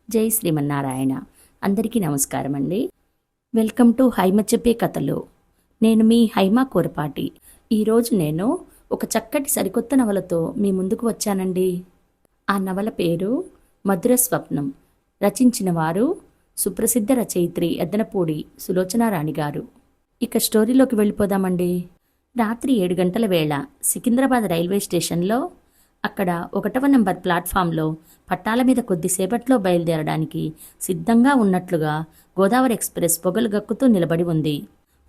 జై శ్రీమన్నారాయణ. అందరికీ నమస్కారం అండి. వెల్కమ్ టు హైమ చెప్పే కథలు. నేను మీ హైమా కోరపాటి. ఈరోజు నేను ఒక చక్కటి సరికొత్త నవలతో మీ ముందుకు వచ్చానండి. ఆ నవల పేరు మధుర స్వప్నం. రచించిన వారు సుప్రసిద్ధ రచయిత్రి ఎద్దనపూడి సులోచనారాణి గారు. ఇక స్టోరీలోకి వెళ్ళిపోదామండి. రాత్రి 7 గంటల వేళ సికింద్రాబాద్ రైల్వే స్టేషన్లో అక్కడ 1వ నంబర్ ప్లాట్ఫామ్లో పట్టాల మీద కొద్దిసేపట్లో బయలుదేరడానికి సిద్ధంగా ఉన్నట్లుగా గోదావరి ఎక్స్ప్రెస్ పొగలు గక్కుతూ నిలబడి ఉంది.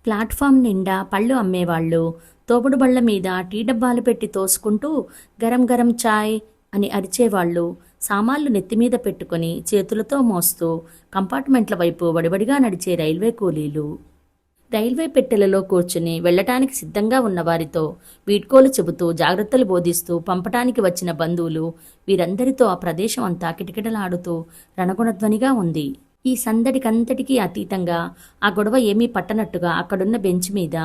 ప్లాట్ఫామ్ నిండా పళ్ళు అమ్మేవాళ్ళు తోపుడు బళ్ల మీద టీ డబ్బాలు పెట్టి తోసుకుంటూ గరం గరం చాయ్ అని అరిచేవాళ్ళు సామాన్లు నెత్తిమీద పెట్టుకుని చేతులతో మోస్తూ కంపార్ట్మెంట్ల వైపు వడివడిగా నడిచే రైల్వే కూలీలు, రైల్వే పెట్టెలలో కూర్చుని వెళ్లటానికి సిద్ధంగా ఉన్నవారితో వీడ్కోలు చెబుతూ జాగ్రత్తలు బోధిస్తూ పంపటానికి వచ్చిన బంధువులు, వీరందరితో ఆ ప్రదేశం అంతా కిటకిటలాడుతూ రణగుణధ్వనిగా ఉంది. ఈ సందడికంతటికీ అతీతంగా ఆ గొడవ ఏమీ పట్టనట్టుగా అక్కడున్న బెంచ్ మీద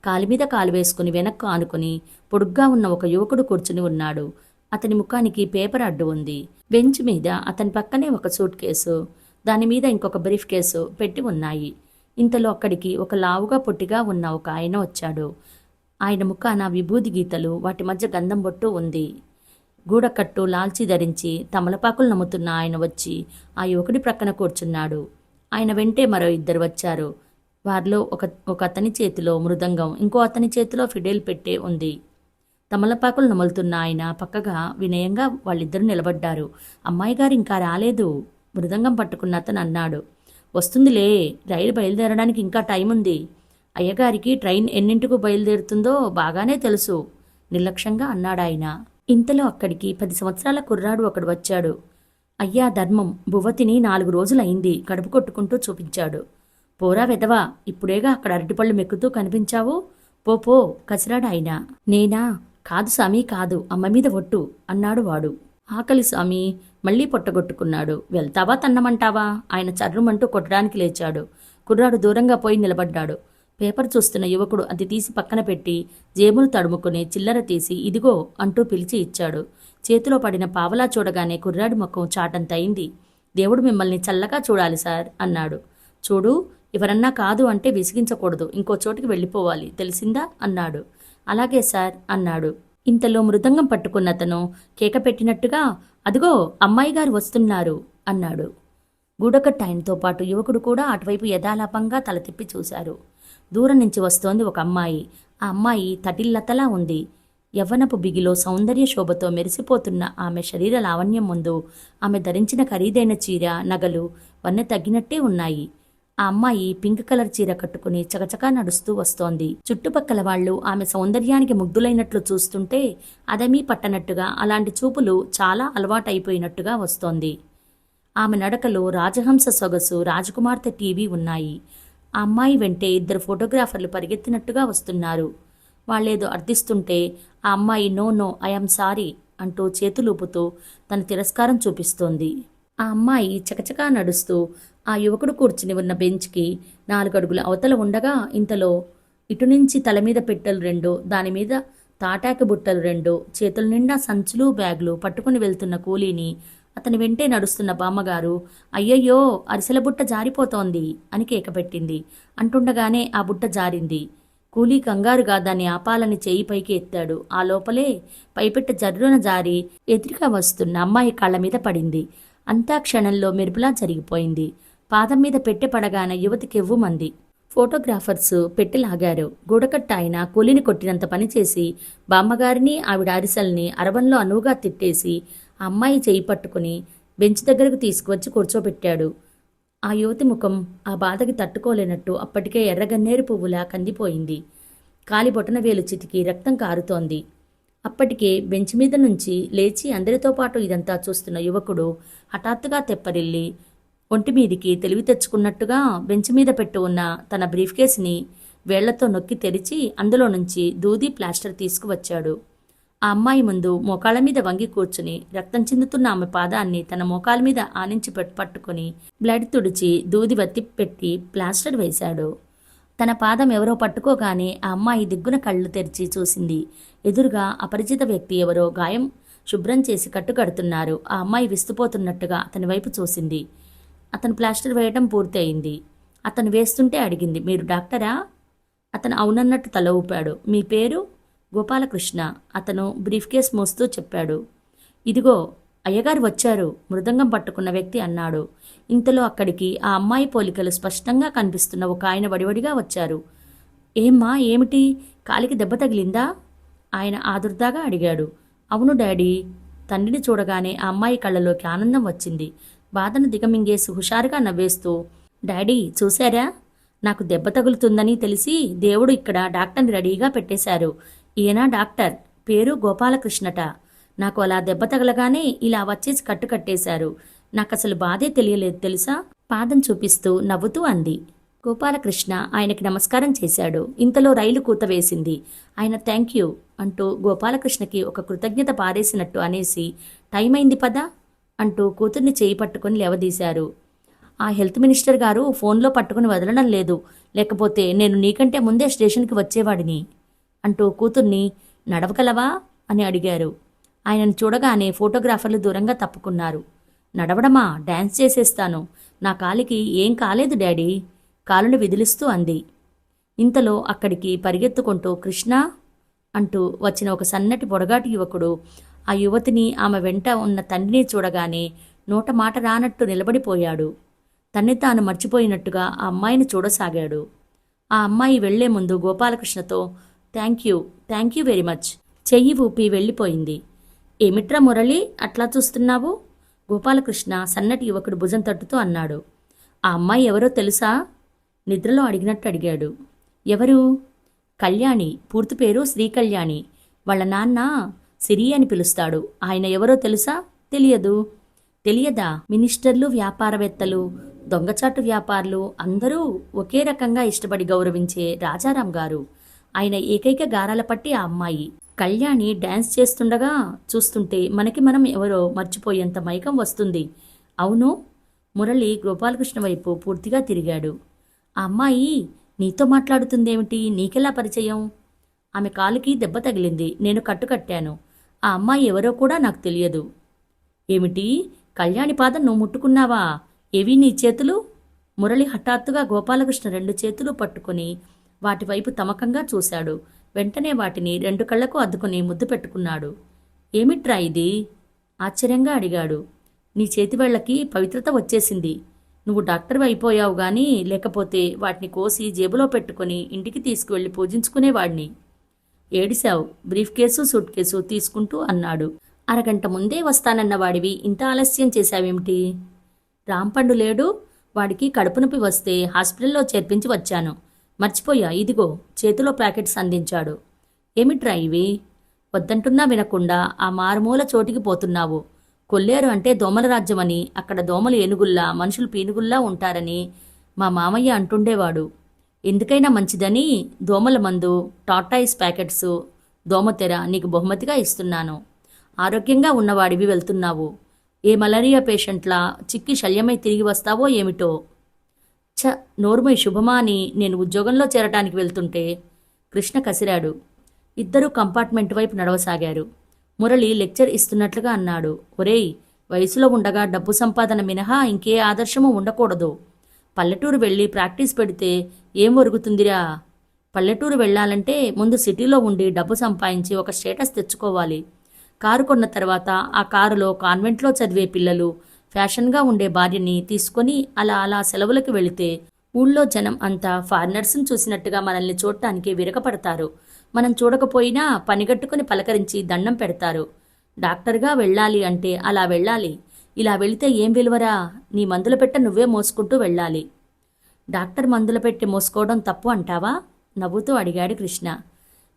కాలిమీద కాలు వేసుకుని వెనక్కు ఆనుకుని పొడుగ్గా ఉన్న ఒక యువకుడు కూర్చుని ఉన్నాడు. అతని ముఖానికి పేపర్ అడ్డు ఉంది. బెంచ్ మీద అతని పక్కనే ఒక సూట్ కేసు, దానిమీద ఇంకొక బ్రీఫ్ కేసు పెట్టి ఉన్నాయి. ఇంతలో అక్కడికి ఒక లావుగా పొట్టిగా ఉన్న ఒక ఆయన వచ్చాడు. ఆయన ముఖాన విభూది గీతలు, వాటి మధ్య గంధం బొట్టు ఉంది. గూడకట్టు లాల్చి ధరించి తమలపాకులు నమ్ముతున్న ఆయన వచ్చి ఆ యువకుడి ప్రక్కన కూర్చున్నాడు. ఆయన వెంటే మరో 2 వచ్చారు. వారిలో ఒక అతని చేతిలో మృదంగం, ఇంకో అతని చేతిలో ఫిడేల్ పెట్టే ఉంది. తమలపాకులు నములుతున్న ఆయన పక్కగా వినయంగా వాళ్ళిద్దరూ నిలబడ్డారు. అమ్మాయి గారు ఇంకా రాలేదు, మృదంగం పట్టుకున్న అతను అన్నాడు. వస్తుందిలే, రైలు బయలుదేరడానికి ఇంకా టైం ఉంది. అయ్యగారికి ట్రైన్ ఎన్నింటికి బయలుదేరుతుందో బాగానే తెలుసు, నిర్లక్ష్యంగా అన్నాడాయన. ఇంతలో అక్కడికి 10 సంవత్సరాల కుర్రాడు ఒకడు వచ్చాడు. అయ్యా ధర్మం, బువ్వతిని 4 రోజులైంది, కడుపు కొట్టుకుంటూ చూపించాడు. పోరా వెదవా, ఇప్పుడేగా అక్కడ అరటిపళ్ళు మెక్కుతూ కనిపించావు, పో కసిరాడాయన. నేనా? కాదు స్వామి కాదు, అమ్మ మీద ఒట్టు అన్నాడు వాడు. ఆకలి స్వామి, మళ్లీ పొట్టగొట్టుకున్నాడు. వెళ్తావా తన్నమంటావా? ఆయన చర్రుమంటూ కొట్టడానికి లేచాడు. కుర్రాడు దూరంగా పోయి నిలబడ్డాడు. పేపర్ చూస్తున్న యువకుడు అది తీసి పక్కన పెట్టి జేబులు తడుముకుని చిల్లర తీసి ఇదిగో అంటూ పిలిచి ఇచ్చాడు. చేతిలో పడిన పావలా చూడగానే కుర్రాడి ముఖం చాటంతయింది. దేవుడు మిమ్మల్ని చల్లగా చూడాలి సార్ అన్నాడు. చూడు, ఎవరన్నా కాదు అంటే విసిగించకూడదు, ఇంకో చోటికి వెళ్ళిపోవాలి, తెలిసిందా అన్నాడు. అలాగే సార్ అన్నాడు. ఇంతలో మృదంగం పట్టుకున్నతను కేక పెట్టినట్టుగా అదిగో అమ్మాయి గారు వస్తున్నారు అన్నాడు. గూడకట్ట ఆయనతో పాటు యువకుడు కూడా అటువైపు యథాలాపంగా తల తిప్పి చూశారు. దూరం నుంచి వస్తోంది ఒక అమ్మాయి. ఆ అమ్మాయి తటిల్లతలా ఉంది. యవ్వనపు బిగిలో సౌందర్య శోభతో మెరిసిపోతున్న ఆమె శరీర లావణ్యం ముందు ఆమె ధరించిన ఖరీదైన చీర, నగలు వన్నె తగ్గినట్టే ఉన్నాయి. ఆ అమ్మాయి పింక్ కలర్ చీర కట్టుకుని చకచకా నడుస్తూ వస్తోంది. చుట్టుపక్కల వాళ్లు ఆమె సౌందర్యానికి ముగ్ధులైనట్లు చూస్తుంటే అదేమీ పట్టనట్టుగా, అలాంటి చూపులు చాలా అలవాటైపోయినట్టుగా వస్తోంది. ఆమె నడకలో రాజహంస సొగసు, రాజకుమార్తె టీవీ ఉన్నాయి. ఆ అమ్మాయి వెంటే 2 ఫోటోగ్రాఫర్లు పరిగెత్తినట్టుగా వస్తున్నారు. వాళ్ళేదో అర్థిస్తుంటే ఆ అమ్మాయి నో ఐఎమ్ సారీ అంటూ చేతులూపుతూ తన తిరస్కారం చూపిస్తోంది. ఆ అమ్మాయి చకచకా నడుస్తూ ఆ యువకుడు కూర్చుని ఉన్న బెంచ్కి 4 అడుగుల అవతల ఉండగా ఇంతలో ఇటు నుంచి తలమీద పెట్టెలు 2, దానిమీద తాటాకి బుట్టలు 2, చేతుల నిండా సంచులు బ్యాగులు పట్టుకుని వెళ్తున్న కూలీని, అతని వెంటే నడుస్తున్న బామ్మగారు అయ్యయ్యో అరిసెల బుట్ట జారిపోతోంది అని కేకపెట్టింది. అంటుండగానే ఆ బుట్ట జారింది. కూలీ కంగారుగా దాన్ని ఆపాలని చేయి పైకి ఎత్తాడు. ఆ లోపలే పైపెట్ట జర్రున జారి ఎదురుగా వస్తున్న అమ్మాయి కాళ్ల మీద పడింది. అంతా క్షణంలో మెరుపులా జరిగిపోయింది. పాదం మీద పెట్టె పడగానే యువతికి ఎవ్వుమంది. ఫోటోగ్రాఫర్స్ పెట్టెలాగారు. గూడకట్ట ఆయన కూలిని కొట్టినంత పనిచేసి బామ్మగారిని ఆవిడ అరిసెల్ని అరవంలో అనువుగా తిట్టేసి ఆ అమ్మాయి చేయి పట్టుకుని బెంచ్ దగ్గరకు తీసుకువచ్చి కూర్చోబెట్టాడు. ఆ యువతి ముఖం ఆ బాధకి తట్టుకోలేనట్టు అప్పటికే ఎర్రగన్నేరు పువ్వులా కందిపోయింది. కాలి బొటన వేలు చితికి రక్తం కారుతోంది. అప్పటికే బెంచ్ మీద నుంచి లేచి అందరితో పాటు ఇదంతా చూస్తున్న యువకుడు హఠాత్తుగా తెప్పరిల్లి ఒంటిమీదికి తెలివి తెచ్చుకున్నట్టుగా బెంచ్ మీద పెట్టి ఉన్న తన బ్రీఫ్ కేసుని వేళ్లతో నొక్కి తెరిచి అందులో నుంచి దూది ప్లాస్టర్ తీసుకువచ్చాడు. ఆ అమ్మాయి ముందు మోకాళ్ళ మీద వంగి కూర్చుని రక్తం చిందుతున్న ఆమె పాదాన్ని తన మోకాల మీద ఆనించి పట్టుకుని బ్లడ్ తుడిచి దూది వత్తి పెట్టి ప్లాస్టర్ వేశాడు. తన పాదం ఎవరో పట్టుకోగానే ఆ అమ్మాయి దిగ్గున కళ్ళు తెరిచి చూసింది. ఎదురుగా అపరిచిత వ్యక్తి ఎవరో గాయం శుభ్రం చేసి కట్టుకడుతున్నారు. ఆ అమ్మాయి విస్తుపోతున్నట్టుగా అతని వైపు చూసింది. అతను ప్లాస్టర్ వేయడం పూర్తయింది. అతను వేస్తుంటే అడిగింది, మీరు డాక్టరా? అతను అవునన్నట్టు తల ఊపాడు. మీ పేరు? గోపాలకృష్ణ. అతను బ్రీఫ్ కేస్ మోస్తూ చెప్పాడు. ఇదిగో అయ్యగారు వచ్చారు, మృదంగం పట్టుకున్న వ్యక్తి అన్నాడు. ఇంతలో అక్కడికి ఆ అమ్మాయి పోలికలు స్పష్టంగా కనిపిస్తున్న ఒక ఆయన వడివడిగా వచ్చారు. ఏమ్మా, ఏమిటి? కాలికి దెబ్బ తగిలిందా? ఆయన ఆదుర్దాగా అడిగాడు. అవును డాడీ. తండ్రిని చూడగానే ఆ అమ్మాయి కళ్ళలోకి ఆనందం వచ్చింది. బాధను దిగమింగేసి హుషారుగా నవ్వేస్తూ, డాడీ చూశారా, నాకు దెబ్బ తగులుతుందని తెలిసి దేవుడు ఇక్కడ డాక్టర్ని రెడీగా పెట్టేశారు. ఈయన డాక్టర్, పేరు గోపాలకృష్ణట. నాకు అలా దెబ్బ తగలగానే ఇలా వచ్చేసి కట్టు కట్టేశారు. నాకసలు బాధే తెలియలేదు తెలుసా? పాదం చూపిస్తూ నవ్వుతూ అంది. గోపాలకృష్ణ ఆయనకి నమస్కారం చేశాడు. ఇంతలో రైలు కూత వేసింది. ఆయన థ్యాంక్ యూ అంటూ గోపాలకృష్ణకి ఒక కృతజ్ఞత పారేసినట్టు అనేసి, టైం అయింది పదా అంటూ కూతుర్ని చేయి పట్టుకుని లేవదీశారు. ఆ హెల్త్ మినిస్టర్ గారు ఫోన్లో పట్టుకుని వదలడం లేదు, లేకపోతే నేను నీకంటే ముందే స్టేషన్కి వచ్చేవాడిని అంటూ కూతుర్ని నడవగలవా అని అడిగారు. ఆయనను చూడగానే ఫోటోగ్రాఫర్లు దూరంగా తప్పుకున్నారు. నడవడమా? డాన్స్ చేసేస్తాను. నా కాలికి ఏం కాలేదు డాడీ, కాలుని విదిలిస్తూ అంది. ఇంతలో అక్కడికి పరిగెత్తుకుంటూ కృష్ణ అంటూ వచ్చిన ఒక సన్నటి పొడగాటి యువకుడు ఆ యువతిని, ఆమె వెంట ఉన్న తండ్రిని చూడగానే నోట మాట రానట్టు నిలబడిపోయాడు. తన్ని తాను మర్చిపోయినట్టుగా ఆ అమ్మాయిని చూడసాగాడు. ఆ అమ్మాయి వెళ్లే ముందు గోపాలకృష్ణతో థ్యాంక్ యూ వెరీ మచ్ చెయ్యి ఊపి వెళ్ళిపోయింది. ఏమిట్రా మురళి అట్లా చూస్తున్నావు? గోపాలకృష్ణ సన్నటి యువకుడు భుజం తట్టుతూ అన్నాడు. ఆ అమ్మాయి ఎవరో తెలుసా? నిద్రలో అడిగినట్టు అడిగాడు. ఎవరు? కళ్యాణి. పూర్తి పేరు శ్రీ కళ్యాణి. వాళ్ళ నాన్న సిరి అని పిలుస్తాడు. ఆయన ఎవరో తెలుసా? తెలియదు. తెలియదా? మినిస్టర్లు, వ్యాపారవేత్తలు, దొంగచాటు వ్యాపారులు అందరూ ఒకే రకంగా ఇష్టపడి గౌరవించే రాజారాం గారు. ఆయన ఏకైక గారాల పట్టి ఆ అమ్మాయి. కళ్యాణి డ్యాన్స్ చేస్తుండగా చూస్తుంటే మనకి మనం ఎవరో మర్చిపోయేంత మైకం వస్తుంది. అవును. మురళి గోపాలకృష్ణ వైపు పూర్తిగా తిరిగాడు. ఆ అమ్మాయి నీతో మాట్లాడుతుందేమిటి? నీకెలా పరిచయం? ఆమె కాలుకి దెబ్బ తగిలింది, నేను కట్టుకట్టాను. ఆ అమ్మాయి ఎవరో కూడా నాకు తెలియదు. ఏమిటి? కళ్యాణి పాదం నువ్వు ముట్టుకున్నావా? ఏవి నీ చేతులు? మురళి హఠాత్తుగా గోపాలకృష్ణ 2 చేతులు పట్టుకుని వాటివైపు తమకంగా చూశాడు. వెంటనే వాటిని 2 కళ్లకు అద్దుకుని ముద్దు పెట్టుకున్నాడు. ఏమిట్రా ఇది? ఆశ్చర్యంగా అడిగాడు. నీ చేతివేళ్లకి పవిత్రత వచ్చేసింది. నువ్వు డాక్టర్వి అయిపోయావు గాని, లేకపోతే వాటిని కోసి జేబులో పెట్టుకుని ఇంటికి తీసుకువెళ్ళి పూజించుకునేవాడిని. ఏడిశావు. బ్రీఫ్ కేసు, సూట్ కేసు తీసుకుంటూ అన్నాడు. అరగంట ముందే వస్తానన్న వాడివి ఇంత ఆలస్యం చేశావేమిటి? రాంపండు లేడు, వాడికి కడుపు నొప్పి వస్తే హాస్పిటల్లో చేర్పించి వచ్చాను. మర్చిపోయా, ఇదిగో చేతిలో ప్యాకెట్స్ అందించాడు. ఏమిట్రా ఇవి? వద్దంటున్నా వినకుండా ఆ మారుమూల చోటికి పోతున్నావు. కొల్లేరు అంటే దోమల రాజ్యమని, అక్కడ దోమలు ఏనుగుల్లా, మనుషులు పీనుగుల్లా ఉంటారని మా మామయ్య అంటుండేవాడు. ఎందుకైనా మంచిదని దోమల మందు, టాటాయిస్ ప్యాకెట్స్, దోమతెర నీకు బహుమతిగా ఇస్తున్నాను. ఆరోగ్యంగా ఉన్నవాడివి వెళ్తున్నావు. ఏ మలేరియా పేషెంట్లా చిక్కి శల్యమై తిరిగి వస్తావో ఏమిటో. నోర్మై శుభమా అని నేను ఉద్యోగంలో చేరటానికి వెళ్తుంటే కృష్ణ కసిరాడు. ఇద్దరూ కంపార్ట్మెంట్ వైపు నడవసాగారు. మురళి లెక్చర్ ఇస్తున్నట్లుగా అన్నాడు. ఒరేయ్, వయసులో ఉండగా డబ్బు సంపాదన మినహా ఇంకే ఆదర్శమూ ఉండకూడదు. పల్లెటూరు వెళ్ళి ప్రాక్టీస్ పెడితే ఏం ఒరుగుతుందిరా? పల్లెటూరు వెళ్ళాలంటే ముందు సిటీలో ఉండి డబ్బు సంపాదించి ఒక స్టేటస్ తెచ్చుకోవాలి. కారు కొన్న తర్వాత ఆ కారులో కాన్వెంట్లో చదివే పిల్లలు, ఫ్యాషన్గా ఉండే భార్యని తీసుకొని అలా అలా సెలవులకు వెళితే ఊళ్ళో జనం అంతా ఫారినర్స్ని చూసినట్టుగా మనల్ని చూడటానికి విరగపడతారు. మనం చూడకపోయినా పనిగట్టుకుని పలకరించి దండం పెడతారు. డాక్టర్గా వెళ్ళాలి అంటే అలా వెళ్ళాలి. ఇలా వెళితే ఏం విలువరా? నీ మందుల పెట్ట నువ్వే మోసుకుంటూ వెళ్ళాలి. డాక్టర్ మందుల పెట్టి మోసుకోవడం తప్పు అంటావా? నవ్వుతూ అడిగాడు కృష్ణ.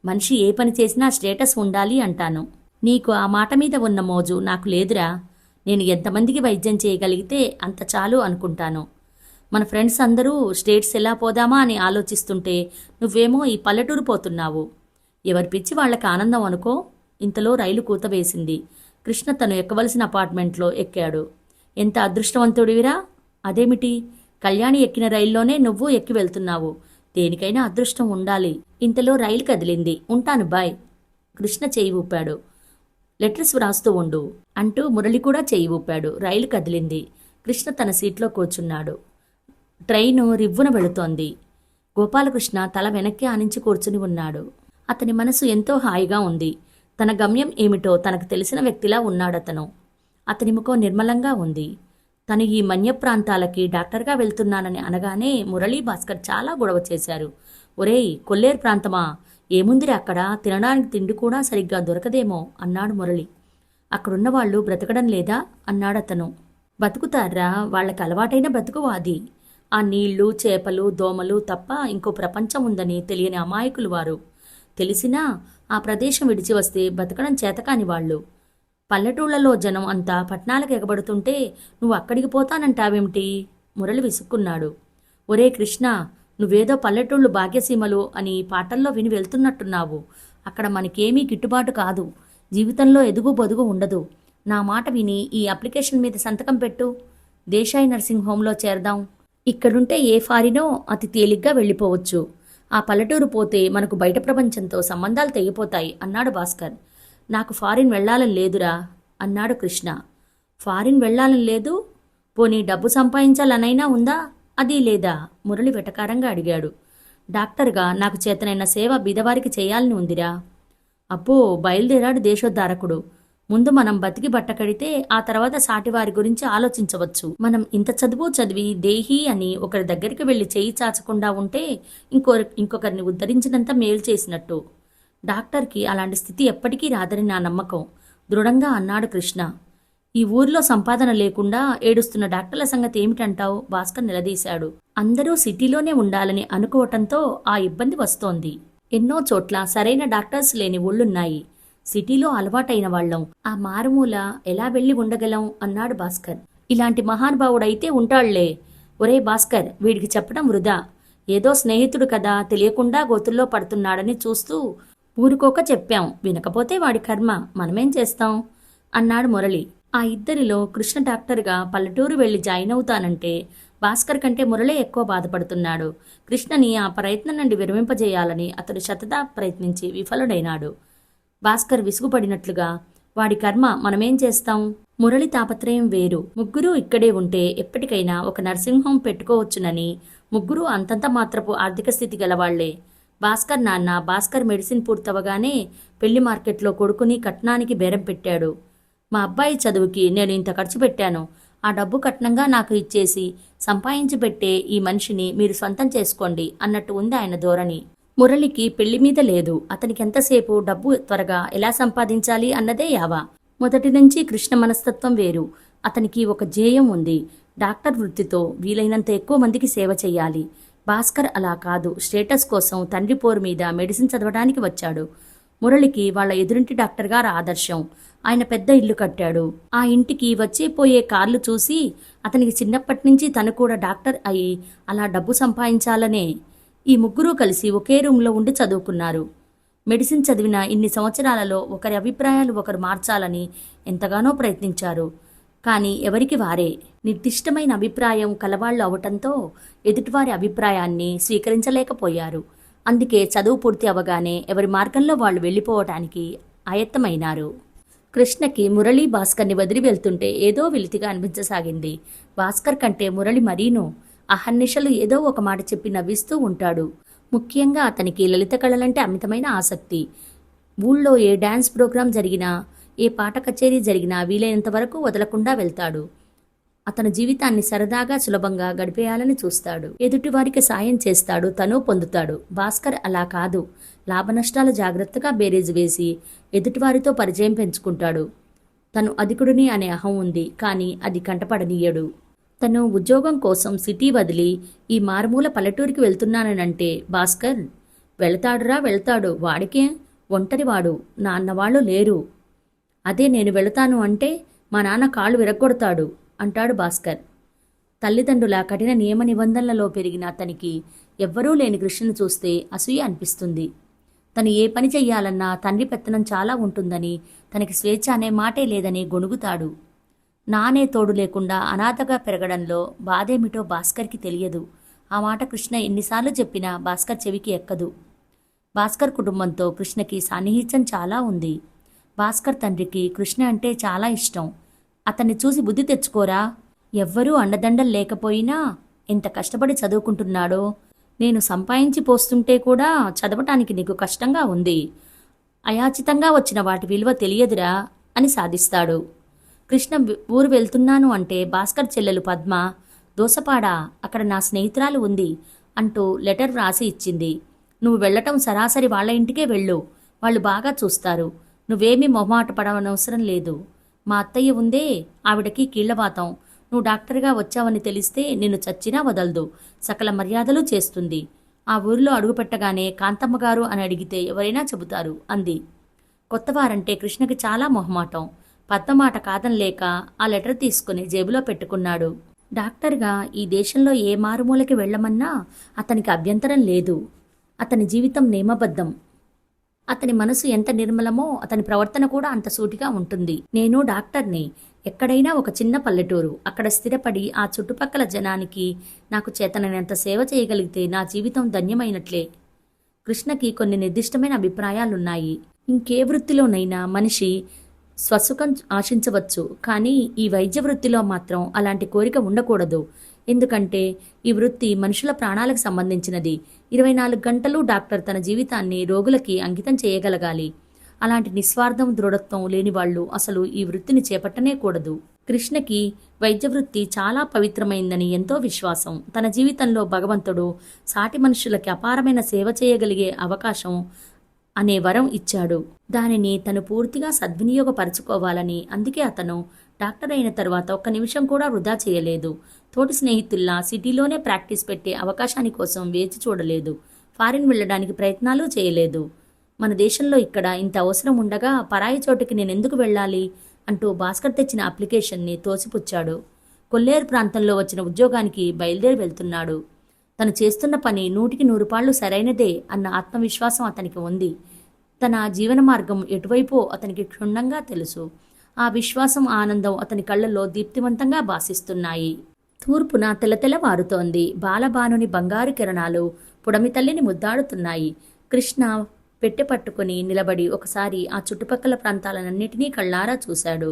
మనిషి ఏ పని చేసినా స్టేటస్ ఉండాలి అంటాను. నీకు ఆ మాట మీద ఉన్న మోజు నాకు లేదురా. నేను ఎంతమందికి వైద్యం చేయగలిగితే అంత చాలు అనుకుంటాను. మన ఫ్రెండ్స్ అందరూ స్టేట్స్ ఎలా పోదామా అని ఆలోచిస్తుంటే నువ్వేమో ఈ పల్లెటూరు పోతున్నావు. ఎవరి పిచ్చి వాళ్ళకి ఆనందం అనుకో. ఇంతలో రైలు కూత వేసింది. కృష్ణ తను ఎక్కవలసిన అపార్ట్మెంట్లో ఎక్కాడు. ఎంత అదృష్టవంతుడివిరా? అదేమిటి, కళ్యాణి ఎక్కిన రైల్లోనే నువ్వు ఎక్కి వెళ్తున్నావు. దేనికైనా అదృష్టం ఉండాలి. ఇంతలో రైలు కదిలింది. ఉంటాను బాయ్. కృష్ణ చేయి ఊపాడు. లెటర్స్ వ్రాస్తూ ఉండు అంటూ మురళి కూడా చేయి ఊపాడు. రైలు కదిలింది. కృష్ణ తన సీట్లో కూర్చున్నాడు. ట్రైను రివ్వున వెళుతోంది. గోపాలకృష్ణ తల వెనక్కి ఆనించి కూర్చుని ఉన్నాడు. అతని మనసు ఎంతో హాయిగా ఉంది. తన గమ్యం ఏమిటో తనకు తెలిసిన వ్యక్తిలా ఉన్నాడతను. అతని ముఖం నిర్మలంగా ఉంది. తను ఈ మన్య ప్రాంతాలకి డాక్టర్గా వెళ్తున్నానని అనగానే మురళీ భాస్కర్ చాలా గొడవ చేశారు. ఒరేయ్, కొల్లేరు ప్రాంతమా, ఏముందిరా అక్కడ, తినడానికి తిండి కూడా సరిగ్గా దొరకదేమో అన్నాడు మురళి. అక్కడున్న వాళ్ళు బ్రతకడం లేదా అన్నాడతను. బతుకుతారా, వాళ్ళకి అలవాటైన బ్రతుకు అది. ఆ నీళ్లు, చేపలు, దోమలు తప్ప ఇంకో ప్రపంచం ఉందని తెలియని అమాయకులు వారు. తెలిసినా ఆ ప్రదేశం విడిచి వస్తే బతకడం చేతకాని వాళ్ళు. పల్లెటూళ్లలో జనం అంతా పట్నాలకు ఎగబడుతుంటే నువ్వు అక్కడికి పోతానంటావేమిటి? మురళి విసుక్కున్నాడు. ఒరే కృష్ణ, నువ్వేదో పల్లెటూళ్ళు భాగ్యసీమలు అని పాటల్లో విని వెళ్తున్నట్టున్నావు. అక్కడ మనకేమీ గిట్టుబాటు కాదు. జీవితంలో ఎదుగు బొదుగు ఉండదు. నా మాట విని ఈ అప్లికేషన్ మీద సంతకం పెట్టు. దేశాయి నర్సింగ్ హోంలో చేరదాం. ఇక్కడుంటే ఏ ఫారినో అతి తేలిగ్గా వెళ్ళిపోవచ్చు. ఆ పల్లెటూరు పోతే మనకు బయట ప్రపంచంతో సంబంధాలు తెగిపోతాయి అన్నాడు భాస్కర్. నాకు ఫారిన్ వెళ్లాలని లేదురా అన్నాడు కృష్ణ. ఫారిన్ వెళ్లాలని లేదు? పోనీ డబ్బు సంపాదించాలనైనా ఉందా? అది లేదా? మురళి వెటకారంగా అడిగాడు. డాక్టర్గా నాకు చేతనైన సేవ బీదవారికి చేయాలని ఉందిరా. అబ్బో, బయలుదేరాడు దేశోద్ధారకుడు. ముందు మనం బతికి బట్టకడితే ఆ తర్వాత సాటివారి గురించి ఆలోచించవచ్చు. మనం ఇంత చదువు చదివి దేహి అని ఒకరి దగ్గరికి వెళ్లి చేయి చాచకుండా ఉంటే ఇంకొకరిని ఉద్ధరించినంత మేలు చేసినట్టు. డాక్టర్కి అలాంటి స్థితి ఎప్పటికీ రాదని నా నమ్మకం దృఢంగా అన్నాడు కృష్ణ. ఈ ఊర్లో సంపాదన లేకుండా ఏడుస్తున్న డాక్టర్ల సంగతి ఏమిటంటావు? భాస్కర్ నిలదీశాడు. అందరూ సిటీలోనే ఉండాలని అనుకోవటంతో ఆ ఇబ్బంది వస్తోంది. ఎన్నో చోట్ల సరైన డాక్టర్స్ లేని ఊళ్ళున్నాయి. సిటీలో అలవాటైన వాళ్ళం ఆ మారుమూల ఎలా వెళ్ళి ఉండగలం అన్నాడు భాస్కర్. ఇలాంటి మహానుభావుడైతే ఉంటాళ్లే. ఒరే భాస్కర్, వీడికి చెప్పడం వృధా. ఏదో స్నేహితుడు కదా, తెలియకుండా గోతుల్లో పడుతున్నాడని చూస్తూ ఊరుకోక చెప్పాం. వినకపోతే వాడి కర్మ, మనమేం చేస్తాం అన్నాడు మురళి. ఆ ఇద్దరిలో కృష్ణ డాక్టర్గా పల్లెటూరు వెళ్లి జాయిన్ అవుతానంటే భాస్కర్ కంటే మురళే ఎక్కువ బాధపడుతున్నాడు. కృష్ణని ఆ ప్రయత్నం నుండి విరమింపజేయాలని అతడు శతదా ప్రయత్నించి విఫలుడైనాడు. భాస్కర్ విసుగుపడినట్లుగా, వాడి కర్మ, మనమేం చేస్తాం? మురళి తాపత్రయం వేరు. ముగ్గురూ ఇక్కడే ఉంటే ఎప్పటికైనా ఒక నర్సింగ్ హోం పెట్టుకోవచ్చునని. ముగ్గురూ అంతంత మాత్రపు ఆర్థిక స్థితి గలవాళ్లే. భాస్కర్ నాన్న భాస్కర్ మెడిసిన్ పూర్తవగానే పెళ్లి మార్కెట్లో కొడుకుని కట్నానికి బేరం పెట్టాడు. మా అబ్బాయి చదువుకి నేను ఇంత ఖర్చు పెట్టాను. ఆ డబ్బు కట్నంగా నాకు ఇచ్చేసి సంపాదించి పెట్టే ఈ మనిషిని మీరు సొంతం చేసుకోండి అన్నట్టు ఉంది ఆయన ధోరణి. మురళికి పెళ్లి మీద లేదు. అతనికి ఎంతసేపు డబ్బు త్వరగా ఎలా సంపాదించాలి అన్నదే యావా. మొదటి నుంచి కృష్ణ మనస్తత్వం వేరు. అతనికి ఒక ధ్యేయం ఉంది. డాక్టర్ వృత్తితో వీలైనంత ఎక్కువ మందికి సేవ చెయ్యాలి. భాస్కర్ అలా కాదు. స్టేటస్ కోసం తండ్రి పోరు మీద మెడిసిన్ చదవడానికి వచ్చాడు. మురళికి వాళ్ళ ఎదురింటి డాక్టర్ గారు ఆదర్శం. ఆయన పెద్ద ఇల్లు కట్టాడు. ఆ ఇంటికి వచ్చే పోయే కార్లు చూసి అతనికి చిన్నప్పటి నుంచి తను కూడా డాక్టర్ అయి అలా డబ్బు సంపాదించాలనే. ఈ ముగ్గురూ కలిసి ఒకే రూంలో ఉండి చదువుకున్నారు. మెడిసిన్ చదివిన ఇన్ని సంవత్సరాలలో ఒకరి అభిప్రాయాలు ఒకరు మార్చాలని ఎంతగానో ప్రయత్నించారు. కానీ ఎవరికి వారే నిర్దిష్టమైన అభిప్రాయం కలవాళ్లు అవటంతో ఎదుటివారి అభిప్రాయాన్ని స్వీకరించలేకపోయారు. అందుకే చదువు పూర్తి అవగానే ఎవరి మార్గంలో వాళ్ళు వెళ్ళిపోవటానికి ఆయత్తమైనారు. కృష్ణకి మురళి భాస్కర్ని వదిలి వెళ్తుంటే ఏదో వెలితిగా అనిపించసాగింది. భాస్కర్ కంటే మురళి మరీను అహర్నిశలు ఏదో ఒక మాట చెప్పి నవ్విస్తూ ఉంటాడు. ముఖ్యంగా అతనికి లలిత కళలంటే అమితమైన ఆసక్తి. ఊళ్ళో ఏ డాన్స్ ప్రోగ్రాం జరిగినా, ఏ పాట కచేరీ జరిగినా వీలైనంత వరకు వదలకుండా వెళ్తాడు. అతని జీవితాన్ని సరదాగా సులభంగా గడిపేయాలని చూస్తాడు. ఎదుటివారికి సాయం చేస్తాడు, తను పొందుతాడు. భాస్కర్ అలా కాదు. లాభనష్టాలు జాగ్రత్తగా బేరీజు వేసి ఎదుటివారితో పరిచయం పెంచుకుంటాడు. తను అధికుడిని అనే అహం ఉంది, కానీ అది కంటపడనీయడు. తను ఉద్యోగం కోసం సిటీ వదిలి ఈ మారుమూల పల్లెటూరికి వెళ్తున్నానంటే భాస్కర్ వెళ్తాడు. వాడికే ఒంటరివాడు, నాన్నవాళ్ళు లేరు. అదే నేను వెళతాను అంటే మా నాన్న కాళ్ళు విరగ్గొడతాడు అంటాడు భాస్కర్. తల్లిదండ్రుల కఠిన నియమ నిబంధనలలో పెరిగిన అతనికి ఎవ్వరూ లేని కృష్ణను చూస్తే అసూయ అనిపిస్తుంది. తను ఏ పని చెయ్యాలన్నా తండ్రి పెత్తనం చాలా ఉంటుందని, తనకి స్వేచ్ఛ అనే మాటే లేదని గొణుగుతాడు. నానే తోడు లేకుండా అనాథగా పెరగడంలో బాధేమిటో భాస్కర్కి తెలియదు. ఆ మాట కృష్ణ ఎన్నిసార్లు చెప్పినా భాస్కర్ చెవికి ఎక్కదు. భాస్కర్ కుటుంబంతో కృష్ణకి సాన్నిహిత్యం చాలా ఉంది. భాస్కర్ తండ్రికి కృష్ణ అంటే చాలా ఇష్టం. అతన్ని చూసి బుద్ధి తెచ్చుకోరా, ఎవ్వరూ అండదండలు లేకపోయినా ఎంత కష్టపడి చదువుకుంటున్నాడో. నేను సంపాదించి పోస్తుంటే కూడా చదవటానికి నీకు కష్టంగా ఉంది. అయాచితంగా వచ్చిన వాటి విలువ తెలియదురా అని సాధిస్తాడు. కృష్ణ ఊరు వెళ్తున్నాను అంటే భాస్కర్ చెల్లెలు పద్మ, దోసపాడా అక్కడ నా స్నేహితురాలు ఉంది అంటూ లెటర్ రాసి ఇచ్చింది. నువ్వు వెళ్ళటం సరాసరి వాళ్ళ ఇంటికే వెళ్ళు, వాళ్ళు బాగా చూస్తారు. నువ్వేమీ మొహమాట పడవనవసరం లేదు. మా అత్తయ్య ఉందే, ఆవిడకి కీళ్లవాతం. నువ్వు డాక్టర్గా వచ్చావని తెలిస్తే నిన్ను చచ్చినా వదలదు, సకల మర్యాదలు చేస్తుంది. ఆ ఊరిలో అడుగుపెట్టగానే కాంతమ్మగారు అని అడిగితే ఎవరైనా చెబుతారు అంది. కొత్తవారంటే కృష్ణకి చాలా మొహమాటం. పద్మమాట కాదనలేక ఆ లెటర్ తీసుకుని జేబులో పెట్టుకున్నాడు. డాక్టర్గా ఈ దేశంలో ఏ మారుమూలకి వెళ్లమన్నా అతనికి అభ్యంతరం లేదు. అతని జీవితం నియమబద్ధం. అతని మనసు ఎంత నిర్మలమో అతని ప్రవర్తన కూడా అంత సూటిగా ఉంటుంది. నేను డాక్టర్ని. ఎక్కడైనా ఒక చిన్న పల్లెటూరు, అక్కడ స్థిరపడి ఆ చుట్టుపక్కల జనానికి నాకు చేతనైనంత సేవ చేయగలిగితే నా జీవితం ధన్యమైనట్లే. కృష్ణకి కొన్ని నిర్దిష్టమైన అభిప్రాయాలున్నాయి. ఇంకే వృత్తిలోనైనా మనిషి స్వసుఖం ఆశించవచ్చు, కానీ ఈ వైద్య వృత్తిలో మాత్రం అలాంటి కోరిక ఉండకూడదు. ఎందుకంటే ఈ వృత్తి మనుషుల ప్రాణాలకు సంబంధించినది. 24 గంటలు డాక్టర్ తన జీవితాన్ని రోగులకి అంకితం చేయగలగాలి. అలాంటి నిస్వార్థం, దృఢత్వం లేని వాళ్ళు అసలు ఈ వృత్తిని చేపట్టనే కూడదు. కృష్ణకి వైద్య వృత్తి చాలా పవిత్రమైందని ఎంతో విశ్వాసం. తన జీవితంలో భగవంతుడు సాటి మనుషులకి అపారమైన సేవ చేయగలిగే అవకాశం అనే వరం ఇచ్చాడు. దానిని తను పూర్తిగా సద్వినియోగపరచుకోవాలని. అందుకే అతను డాక్టర్ అయిన తర్వాత ఒక్క నిమిషం కూడా వృధా చేయలేదు. తోటి స్నేహితుల్లా సిటీలోనే ప్రాక్టీస్ పెట్టే అవకాశాని కోసం వేచి చూడలేదు. ఫారిన్ వెళ్ళడానికి ప్రయత్నాలు చేయలేదు. మన దేశంలో ఇక్కడ ఇంత అవసరం ఉండగా పరాయి చోటుకి నేనెందుకు వెళ్ళాలి అంటూ భాస్కర్ తెచ్చిన అప్లికేషన్ని తోసిపుచ్చాడు. కొల్లేరు ప్రాంతంలో వచ్చిన ఉద్యోగానికి బయలుదేరి వెళ్తున్నాడు. తను చేస్తున్న పని 100కి 100 సరైనదే అన్న ఆత్మవిశ్వాసం అతనికి ఉంది. తన జీవన మార్గం ఎటువైపో అతనికి క్షుణ్ణంగా తెలుసు. ఆ విశ్వాసం, ఆనందం అతని కళ్ళల్లో దీప్తివంతంగా భాసిస్తున్నాయి. తూర్పున తెలతెలవారుతోంది. బాలబానుని బంగారు కిరణాలు పుడమి తల్లిని ముద్దాడుతున్నాయి. కృష్ణ పెట్టె పట్టుకుని నిలబడి ఒకసారి ఆ చుట్టుపక్కల ప్రాంతాలన్నిటినీ కళ్ళారా చూశాడు.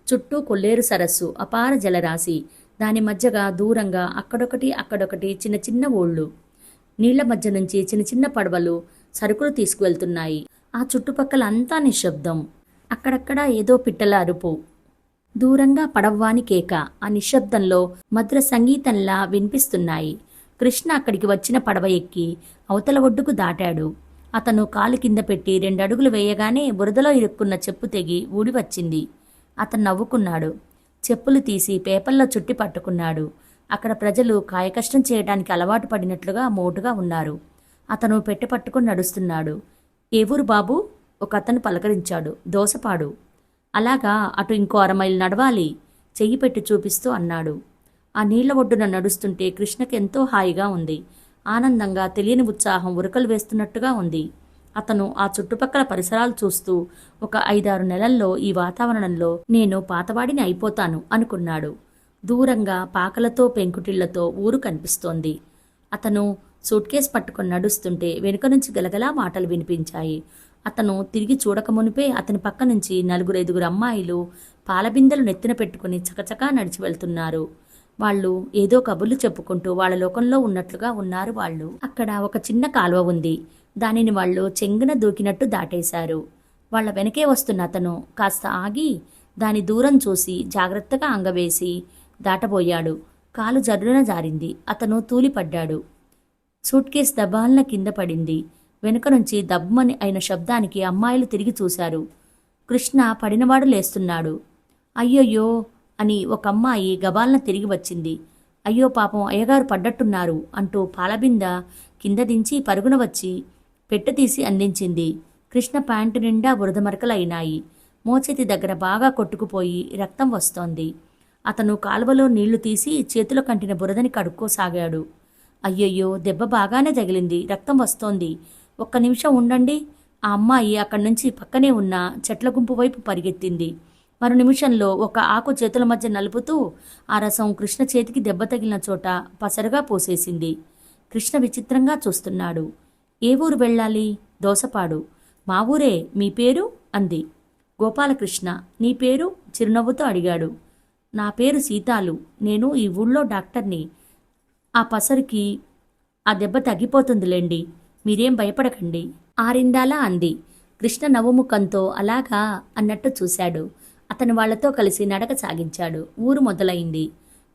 చుట్టూ కొల్లేరు సరస్సు, అపార జలరాశి. దాని మధ్యగా దూరంగా అక్కడొకటి చిన్న చిన్న ఊళ్ళు. నీళ్ల మధ్య నుంచి చిన్న చిన్న పడవలు సరుకులు తీసుకువెళ్తున్నాయి. ఆ చుట్టుపక్కల అంతా నిశ్శబ్దం. అక్కడక్కడ ఏదో పిట్టల అరుపు, దూరంగా పడవ్వాని కేక. ఆ నిశ్శబ్దంలో మధుర సంగీతంలా వినిపిస్తున్నాయి. కృష్ణ అక్కడికి వచ్చిన పడవ ఎక్కి అవతల ఒడ్డుకు దాటాడు. అతను కాలు కింద పెట్టి 2 అడుగులు వేయగానే బురదలో ఇరుక్కున్న చెప్పు తెగి ఊడి వచ్చింది. అతను నవ్వుకున్నాడు. చెప్పులు తీసి పేపర్లో చుట్టి పట్టుకున్నాడు. అక్కడ ప్రజలు కాయకష్టం చేయడానికి అలవాటు పడినట్లుగా మోటుగా ఉన్నారు. అతను పెట్టె పట్టుకుని నడుస్తున్నాడు. ఏ ఊరు బాబు? ఒక అతను పలకరించాడు. దోసపాడు. అలాగా, అటు ఇంకో 1/2 మైలు నడవాలి, చెయ్యి పెట్టి చూపిస్తూ అన్నాడు. ఆ నీళ్ల ఒడ్డున నడుస్తుంటే కృష్ణకి ఎంతో హాయిగా ఉంది. ఆనందంగా, తెలియని ఉత్సాహం ఉరకలు వేస్తున్నట్టుగా ఉంది. అతను ఆ చుట్టుపక్కల పరిసరాలు చూస్తూ ఒక 5-6 నెలల్లో ఈ వాతావరణంలో నేను పాతవాడిని అయిపోతాను అనుకున్నాడు. దూరంగా పాకలతో పెంకుటిళ్లతో ఊరు కనిపిస్తోంది. అతను సూట్ కేస్ పట్టుకొని నడుస్తుంటే వెనుక నుంచి గలగలా మాటలు వినిపించాయి. అతను తిరిగి చూడకమునిపే అతని పక్క నుంచి 4-5 అమ్మాయిలు పాలబిందెలు నెత్తిన పెట్టుకుని చకచకా నడిచి వెళ్తున్నారు. వాళ్ళు ఏదో కబుర్లు చెప్పుకుంటూ వాళ్ళ లోకంలో ఉన్నట్లుగా ఉన్నారు వాళ్ళు. అక్కడ ఒక చిన్న కాలువ ఉంది. దానిని వాళ్ళు చెంగున దూకినట్టు దాటేశారు. వాళ్ళ వెనకే వస్తున్న అతను కాస్త ఆగి దాని దూరం చూసి జాగ్రత్తగా అంగవేసి దాటబోయాడు. కాలు జర్రున జారింది. అతను తూలిపడ్డాడు. సూట్ కేస్ దబాలన కింద పడింది. వెనుక నుంచి దబ్బమని అయిన శబ్దానికి అమ్మాయిలు తిరిగి చూశారు. కృష్ణ పడినవాడు లేస్తున్నాడు. అయ్యయ్యో అని ఒక అమ్మాయి గబాలన తిరిగి వచ్చింది. అయ్యో పాపం, అయ్యగారు పడ్డట్టున్నారు అంటూ పాలబింద కింద దించి పరుగున వచ్చి పెట్టె తీసి అందించింది. కృష్ణ ప్యాంటు నిండా బురద మరకలు అయినాయి. మోచేతి దగ్గర బాగా కొట్టుకుపోయి రక్తం వస్తోంది. అతను కాలువలో నీళ్లు తీసి చేతిలో కంటిన బురదని కడుక్కోసాగాడు. అయ్యయ్యో, దెబ్బ బాగానే తగిలింది, రక్తం వస్తోంది, ఒక్క నిమిషం ఉండండి. ఆ అమ్మాయి అక్కడి నుంచి పక్కనే ఉన్న చెట్ల గుంపు వైపు పరిగెత్తింది. మరో నిమిషంలో ఒక ఆకు చేతుల మధ్య నలుపుతూ ఆ రసం కృష్ణ చేతికి దెబ్బ తగిలిన చోట పసరుగా పోసేసింది. కృష్ణ విచిత్రంగా చూస్తున్నాడు. ఏ ఊరు వెళ్ళాలి? దోసపాడు. మా ఊరే. మీ పేరు? అంది. గోపాలకృష్ణ. నీ పేరు? చిరునవ్వుతో అడిగాడు. నా పేరు సీతాలు. నేను ఈ ఊళ్ళో డాక్టర్ని. ఆ పసరుకి ఆ దెబ్బ తగ్గిపోతుందిలేండి. మీరేం భయపడకండి ఆరిందాలా అంది. కృష్ణ నవ్వుముఖంతో అలాగా అన్నట్టు చూశాడు. అతను వాళ్లతో కలిసి నడక సాగించాడు. ఊరు మొదలైంది.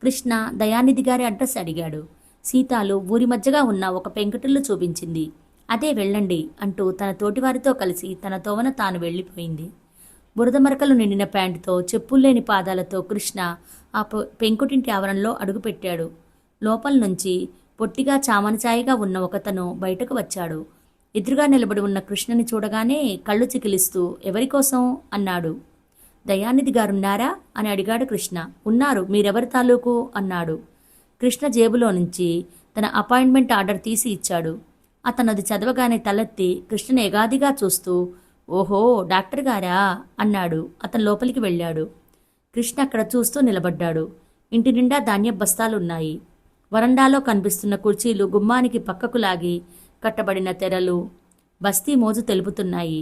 కృష్ణ దయానిధి గారి అడ్రస్ అడిగాడు. సీతాలు ఊరి మధ్యగా ఉన్న ఒక పెంకుటిల్లు చూపించింది. అదే వెళ్ళండి అంటూ తన తోటివారితో కలిసి తన తోవన తాను వెళ్ళిపోయింది. బురద మరకలు నిండిన ప్యాంటుతో చెప్పుల్లేని పాదాలతో కృష్ణ ఆ పెంకుటింటి ఆవరణలో అడుగుపెట్టాడు. లోపల నుంచి పొట్టిగా చామనచాయిగా ఉన్న ఒకతను బయటకు వచ్చాడు. ఎదురుగా నిలబడి ఉన్న కృష్ణని చూడగానే కళ్ళు చికిలిస్తూ ఎవరికోసం అన్నాడు. దయానిధి గారున్నారా అని అడిగాడు కృష్ణ. ఉన్నారు, మీరెవరి తాలూకు అన్నాడు. కృష్ణ జేబులో నుంచి తన అపాయింట్మెంట్ ఆర్డర్ తీసి ఇచ్చాడు. అతను అది చదవగానే తలెత్తి కృష్ణని ఎగాదిగా చూస్తూ ఓహో డాక్టర్ గారా అన్నాడు. అతను లోపలికి వెళ్ళాడు. కృష్ణ అక్కడ చూస్తూ నిలబడ్డాడు. ఇంటి నిండా ధాన్య బస్తాలున్నాయి. వరండాలో కనిపిస్తున్న కుర్చీలు గుమ్మానికి పక్కకు లాగి కట్టబడిన తెరలు బస్తీ మోజు తెలుపుతున్నాయి.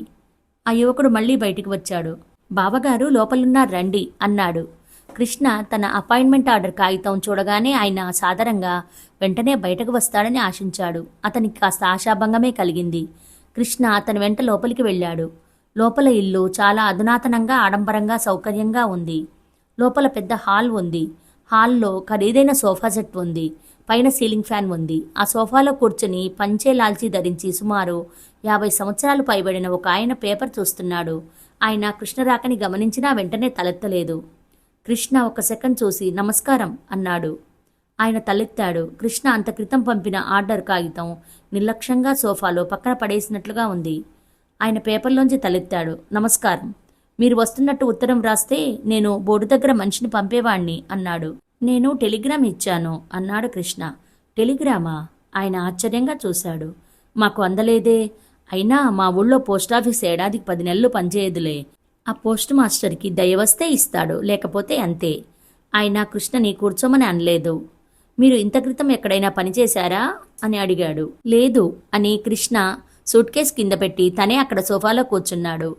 ఆ యువకుడు మళ్లీ బయటికి వచ్చాడు. బావగారు లోపలున్నారు రండి అన్నాడు. కృష్ణ తన అపాయింట్మెంట్ ఆర్డర్ కాగితం చూడగానే ఆయన సాదరంగా వెంటనే బయటకు వస్తాడని ఆశించాడు. అతనికి కాస్త ఆశాభంగమే కలిగింది. కృష్ణ అతని వెంట లోపలికి వెళ్ళాడు. లోపల ఇల్లు చాలా అధునాతనంగా ఆడంబరంగా సౌకర్యంగా ఉంది. లోపల పెద్ద హాల్ ఉంది. హాల్లో ఖరీదైన సోఫా సెట్ ఉంది. పైన సీలింగ్ ఫ్యాన్ ఉంది. ఆ సోఫాలో కూర్చుని పంచే లాల్చీ ధరించి సుమారు 50 సంవత్సరాలు పైబడిన ఒక ఆయన పేపర్ చూస్తున్నాడు. ఆయన కృష్ణ రాకని గమనించినా వెంటనే తలెత్తలేదు. కృష్ణ ఒక సెకండ్ చూసి నమస్కారం అన్నాడు. ఆయన తలెత్తాడు. కృష్ణ అంత క్రితం పంపిన ఆర్డర్ కాగితం నిర్లక్ష్యంగా సోఫాలో పక్కన పడేసినట్లుగా ఉంది. ఆయన పేపర్లోంచి తలెత్తాడు. నమస్కారం, మీరు వస్తున్నట్టు ఉత్తరం వ్రాస్తే నేను బోర్డు దగ్గర మనిషిని పంపేవాణ్ణి అన్నాడు. నేను టెలిగ్రామ్ ఇచ్చాను అన్నాడు కృష్ణ. టెలిగ్రామా? ఆయన ఆశ్చర్యంగా చూశాడు. మాకు అందలేదే. అయినా మా ఊళ్ళో పోస్టాఫీస్ ఏడాదికి 10 నెలలు పనిచేయదులే. ఆ పోస్ట్ మాస్టర్కి దయ వస్తే ఇస్తాడు, లేకపోతే అంతే. ఆయన కృష్ణని కూర్చోమని అనలేదు. మీరు ఇంత క్రితం ఎక్కడైనా పనిచేశారా అని అడిగాడు. లేదు అని కృష్ణ సూట్ కేస్ కింద పెట్టి తనే అక్కడ సోఫాలో కూర్చున్నాడు.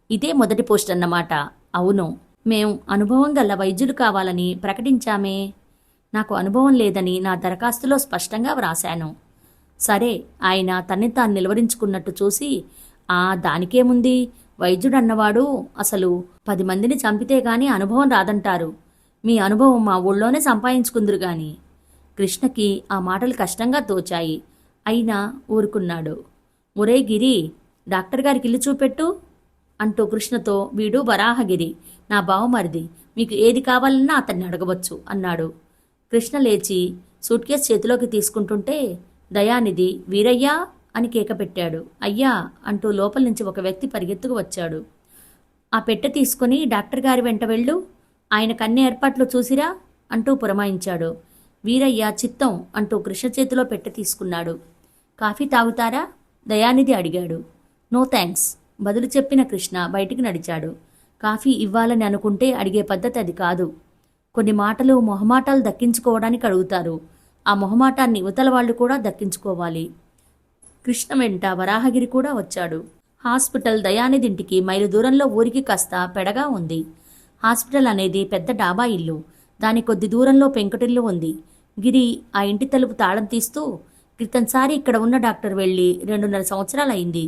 ఇదే మొదటి పోస్ట్ అన్నమాట. అవును, మేం అనుభవం గల వైద్యులు కావాలని ప్రకటించామే. నాకు అనుభవం లేదని నా దరఖాస్తులో స్పష్టంగా వ్రాశాను. సరే, ఆయన తన్ని తాను నిలవరించుకున్నట్టు చూసి దానికేముంది, వైద్యుడన్నవాడు అసలు 10 మందిని చంపితే గాని అనుభవం రాదంటారు. మీ అనుభవం మా ఊళ్ళోనే సంపాదించుకుందరు గాని. కృష్ణకి ఆ మాటలు కష్టంగా తోచాయి. అయినా ఊరుకున్నాడు. ఒరే గిరి, డాక్టర్ గారికి ఇల్లు చూపెట్టు అంటూ కృష్ణతో, వీడు వరాహగిరి, నా బావమరిది, మీకు ఏది కావాలన్నా అతన్ని అడగవచ్చు అన్నాడు. కృష్ణ లేచి సూట్ కేస్ చేతిలోకి తీసుకుంటుంటే దయానిధి వీరయ్యా అని కేక పెట్టాడు. అయ్యా అంటూ లోపల నుంచి ఒక వ్యక్తి పరిగెత్తుకు వచ్చాడు. ఆ పెట్టె తీసుకుని డాక్టర్ గారి వెంట వెళ్ళు, ఆయనకు అన్ని ఏర్పాట్లు చూసిరా అంటూ పురమాయించాడు. వీరయ్య చిత్తం అంటూ కృష్ణ చేతిలో పెట్టె తీసుకున్నాడు. కాఫీ తాగుతారా? దయానిధి అడిగాడు. నో థ్యాంక్స్ బదులు చెప్పిన కృష్ణ బయటికి నడిచాడు. కాఫీ ఇవ్వాలని అనుకుంటే అడిగే పద్ధతి అది కాదు. కొన్ని మాటలు మొహమాటాలు దక్కించుకోవడానికి అడుగుతారు. ఆ మొహమాటాన్ని ఇవతల వాళ్ళు కూడా దక్కించుకోవాలి. కృష్ణ వెంట వరాహగిరి కూడా వచ్చాడు. హాస్పిటల్ దయానిధింటికి మైలు దూరంలో ఊరికి కాస్త పెడగా ఉంది. హాస్పిటల్ అనేది పెద్ద డాబా ఇల్లు. దాని కొద్ది దూరంలో పెంకుటిల్లు ఉంది. గిరి ఆ ఇంటి తలుపు తాళం తీస్తూ, క్రితంసారి ఇక్కడ ఉన్న డాక్టర్ వెళ్ళి 2.5 సంవత్సరాలైంది.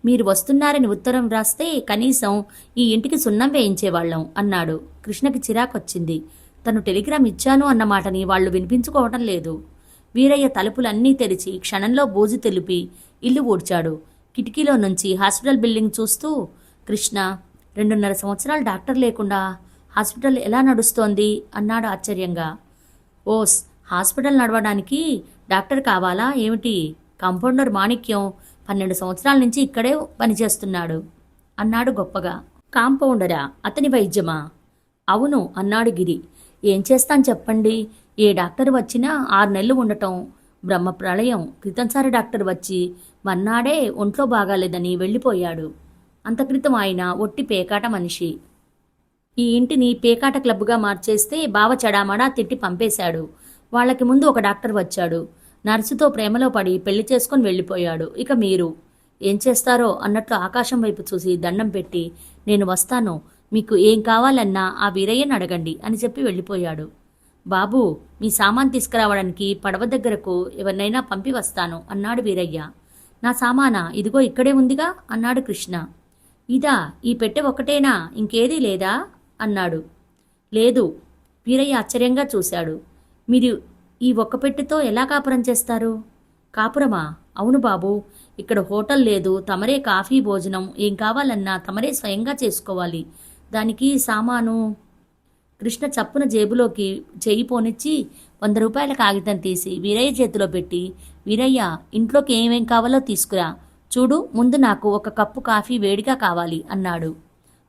మీరు వస్తున్నారని ఉత్తరం వ్రాస్తే కనీసం ఈ ఇంటికి సున్నం వేయించేవాళ్లం అన్నాడు. కృష్ణకి చిరాకొచ్చింది. తను టెలిగ్రామ్ ఇచ్చాను అన్న మాటని వాళ్లు వినిపించుకోవటం లేదు. వీరయ్య తలుపులన్నీ తెరిచి క్షణంలో బూజు తెలిపి ఇల్లు ఊడ్చాడు. కిటికీలో నుంచి హాస్పిటల్ బిల్డింగ్ చూస్తూ, కృష్ణ, 2.5 సంవత్సరాలు డాక్టర్ లేకుండా హాస్పిటల్ ఎలా నడుస్తోంది అన్నాడు ఆశ్చర్యంగా. ఓస్, హాస్పిటల్ నడవడానికి డాక్టర్ కావాలా ఏమిటి? కాంపౌండర్ మాణిక్యం 12 సంవత్సరాల నుంచి ఇక్కడే పనిచేస్తున్నాడు అన్నాడు గొప్పగా. కాంపౌండరా? అతని వైద్యమా? అవును అన్నాడు గిరి. ఏం చేస్తాను చెప్పండి, ఏ డాక్టర్ వచ్చినా 6 నెలలు ఉండటం బ్రహ్మ ప్రళయం. క్రితంసారి డాక్టర్ వచ్చి మర్నాడే ఒంట్లో బాగాలేదని వెళ్ళిపోయాడు. అంతక్రితం ఆయన ఒట్టి పేకాట మనిషి. ఈ ఇంటిని పేకాట క్లబ్గా మార్చేస్తే బావ చెడామడా తిట్టి పంపేశాడు. వాళ్ళకి ముందు ఒక డాక్టర్ వచ్చాడు. నర్సుతో ప్రేమలో పడి పెళ్లి చేసుకుని వెళ్ళిపోయాడు. ఇక మీరు ఏం చేస్తారో అన్నట్లు ఆకాశం వైపు చూసి దండం పెట్టి, నేను వస్తాను, మీకు ఏం కావాలన్నా ఆ వీరయ్యని అడగండి అని చెప్పి వెళ్ళిపోయాడు. బాబూ, మీ సామాన్ తీసుకురావడానికి పడవ దగ్గరకు ఎవరినైనా పంపి వస్తాను అన్నాడు వీరయ్య. నా సామానా ఇదిగో ఇక్కడే ఉందిగా అన్నాడు కృష్ణ. ఇదా, ఈ పెట్టె ఒకటేనా, ఇంకేదీ లేదా అన్నాడు. లేదు. వీరయ్య ఆశ్చర్యంగా చూశాడు. మీరు ఈ ఒక్క పెట్టెతో ఎలా కాపురం చేస్తారు? కాపురమా? అవును బాబు, ఇక్కడ హోటల్ లేదు, తమరే కాఫీ భోజనం ఏం కావాలన్నా తమరే స్వయంగా చేసుకోవాలి. దానికి సామాను. కృష్ణ చప్పున జేబులోకి చెయ్యి పోనిచ్చి 100 రూపాయల కాగితం తీసి వీరయ్య చేతిలో పెట్టి, వీరయ్య, ఇంట్లోకి ఏమేం కావాలో తీసుకురా. చూడు, ముందు నాకు ఒక కప్పు కాఫీ వేడిగా కావాలి అన్నాడు.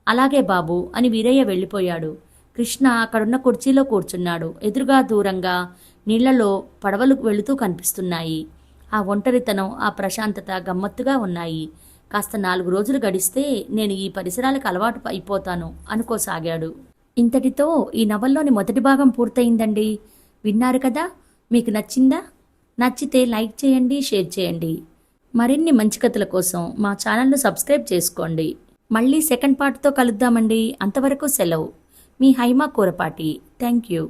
అలాగే బాబు అని వీరయ్య వెళ్ళిపోయాడు. కృష్ణ అక్కడున్న కుర్చీలో కూర్చున్నాడు. ఎదురుగా దూరంగా నీళ్లలో పడవలు వెళుతూ కనిపిస్తున్నాయి. ఆ ఒంటరితనం, ఆ ప్రశాంతత గమ్మత్తుగా ఉన్నాయి. కాస్త 4 రోజులు గడిస్తే నేను ఈ పరిసరాలకు అలవాటు అయిపోతాను అనుకోసాగాడు. ఇంతటితో ఈ నవల్లోని మొదటి భాగం పూర్తయిందండి. విన్నారు కదా? మీకు నచ్చిందా? నచ్చితే లైక్ చేయండి, షేర్ చేయండి. మరిన్ని మంచి కథల కోసం మా ఛానల్ను సబ్స్క్రైబ్ చేసుకోండి. మళ్ళీ సెకండ్ పార్ట్తో కలుద్దామండి. అంతవరకు సెలవు. మీ హైమా కూరపాటి. Thank you.